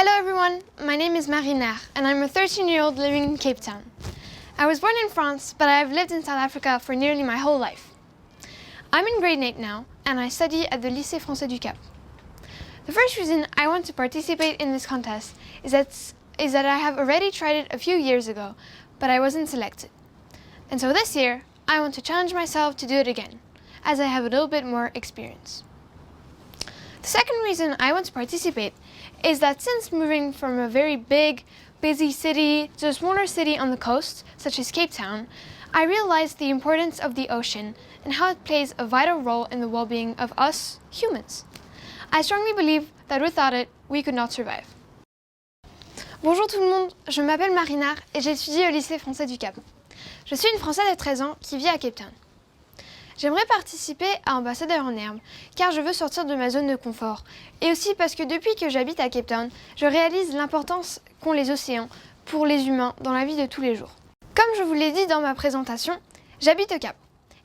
Hello everyone, my name is Marina and I'm a 13-year-old living in Cape Town. I was born in France, but I have lived in South Africa for nearly my whole life. I'm in grade 8 now and I study at the Lycée Français du Cap. The first reason I want to participate in this contest is that I have already tried it a few years ago, but I wasn't selected. And so this year, I want to challenge myself to do it again, as I have a little bit more experience. The second reason I want to participate is that since moving from a very big, busy city to a smaller city on the coast, such as Cape Town, I realized the importance of the ocean and how it plays a vital role in the well-being of us humans. I strongly believe that without it, we could not survive. Bonjour tout le monde, je m'appelle Marina et j'étudie au lycée français du Cap. Je suis une Française de 13 ans qui vit à Cape Town. J'aimerais participer à Ambassadeurs en Herbe car je veux sortir de ma zone de confort et aussi parce que depuis que j'habite à Cape Town, je réalise l'importance qu'ont les océans pour les humains dans la vie de tous les jours. Comme je vous l'ai dit dans ma présentation, j'habite au Cap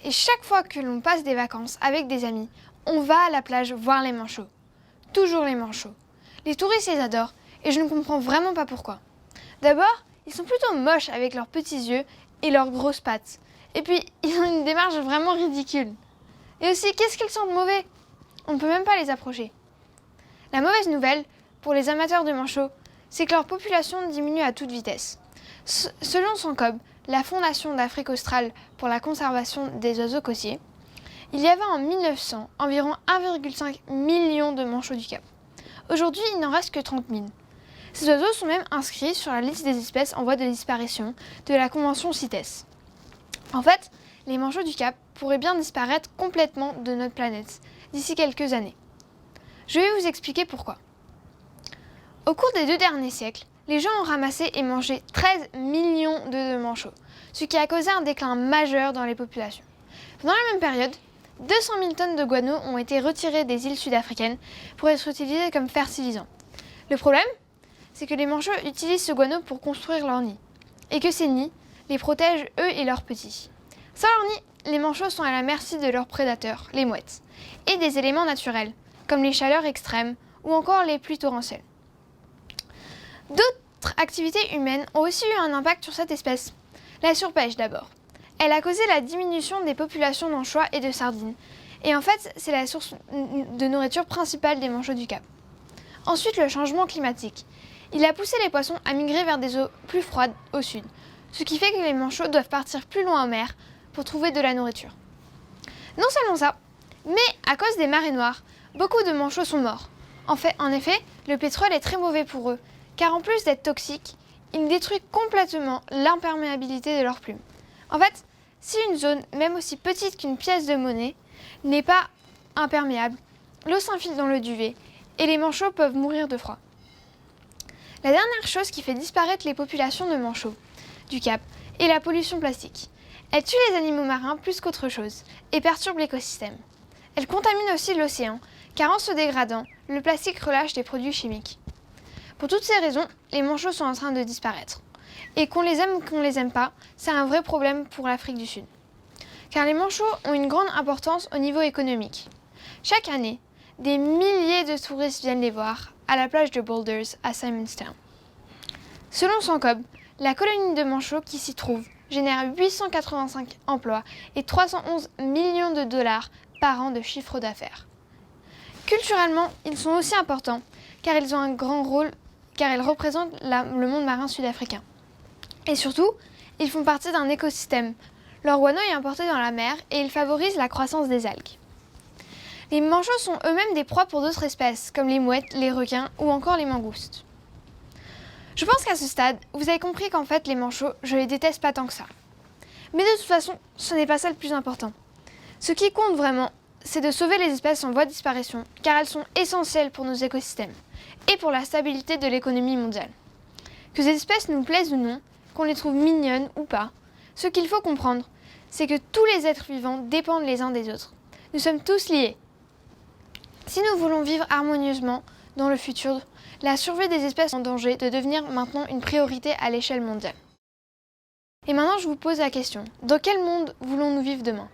et chaque fois que l'on passe des vacances avec des amis, on va à la plage voir les manchots. Toujours les manchots. Les touristes les adorent et je ne comprends vraiment pas pourquoi. D'abord, ils sont plutôt moches avec leurs petits yeux et leurs grosses pattes. Et puis, ils ont une démarche vraiment ridicule. Et aussi, qu'est-ce qu'ils sentent mauvais? On ne peut même pas les approcher. La mauvaise nouvelle, pour les amateurs de manchots, c'est que leur population diminue à toute vitesse. Selon Sancob, la Fondation d'Afrique australe pour la conservation des oiseaux côtiers, il y avait en 1900 environ 1,5 million de manchots du Cap. Aujourd'hui, il n'en reste que 30 000. Ces oiseaux sont même inscrits sur la liste des espèces en voie de disparition de la Convention CITES. En fait, les manchots du Cap pourraient bien disparaître complètement de notre planète d'ici quelques années. Je vais vous expliquer pourquoi. Au cours des 2 derniers siècles, les gens ont ramassé et mangé 13 millions de manchots, ce qui a causé un déclin majeur dans les populations. Pendant la même période, 200 000 tonnes de guano ont été retirées des îles sud-africaines pour être utilisées comme fertilisant. Le problème, c'est que les manchots utilisent ce guano pour construire leurs nids, et que ces nids les protègent eux et leurs petits. Sans leur nid, les manchots sont à la merci de leurs prédateurs, les mouettes, et des éléments naturels, comme les chaleurs extrêmes ou encore les pluies torrentielles. D'autres activités humaines ont aussi eu un impact sur cette espèce. La surpêche d'abord. Elle a causé la diminution des populations d'anchois et de sardines, et en fait, c'est la source de nourriture principale des manchots du Cap. Ensuite, le changement climatique. Il a poussé les poissons à migrer vers des eaux plus froides au sud, ce qui fait que les manchots doivent partir plus loin en mer pour trouver de la nourriture. Non seulement ça, mais à cause des marées noires, beaucoup de manchots sont morts. En effet, le pétrole est très mauvais pour eux, car en plus d'être toxique, il détruit complètement l'imperméabilité de leurs plumes. En fait, si une zone, même aussi petite qu'une pièce de monnaie, n'est pas imperméable, l'eau s'infiltre dans le duvet et les manchots peuvent mourir de froid. La dernière chose qui fait disparaître les populations de manchots du Cap est la pollution plastique. Elle tue les animaux marins plus qu'autre chose et perturbe l'écosystème. Elle contamine aussi l'océan, car en se dégradant, le plastique relâche des produits chimiques. Pour toutes ces raisons, les manchots sont en train de disparaître. Et qu'on les aime ou qu'on les aime pas, c'est un vrai problème pour l'Afrique du Sud. Car les manchots ont une grande importance au niveau économique. Chaque année, des milliers de touristes viennent les voir à la plage de Boulders à Simonstown. Selon Sancob, la colonie de manchots qui s'y trouve génère 885 emplois et 311 millions de dollars par an de chiffre d'affaires. Culturellement, ils sont aussi importants car ils ont un grand rôle, car ils représentent le monde marin sud-africain. Et surtout, ils font partie d'un écosystème. Leur guano est importé dans la mer et ils favorisent la croissance des algues. Les manchots sont eux-mêmes des proies pour d'autres espèces, comme les mouettes, les requins ou encore les mangoustes. Je pense qu'à ce stade, vous avez compris qu'en fait, les manchots, je les déteste pas tant que ça. Mais de toute façon, ce n'est pas ça le plus important. Ce qui compte vraiment, c'est de sauver les espèces en voie de disparition, car elles sont essentielles pour nos écosystèmes et pour la stabilité de l'économie mondiale. Que ces espèces nous plaisent ou non, qu'on les trouve mignonnes ou pas, ce qu'il faut comprendre, c'est que tous les êtres vivants dépendent les uns des autres. Nous sommes tous liés. Si nous voulons vivre harmonieusement dans le futur, la survie des espèces est en danger de devenir maintenant une priorité à l'échelle mondiale. Et maintenant, je vous pose la question, dans quel monde voulons-nous vivre demain ?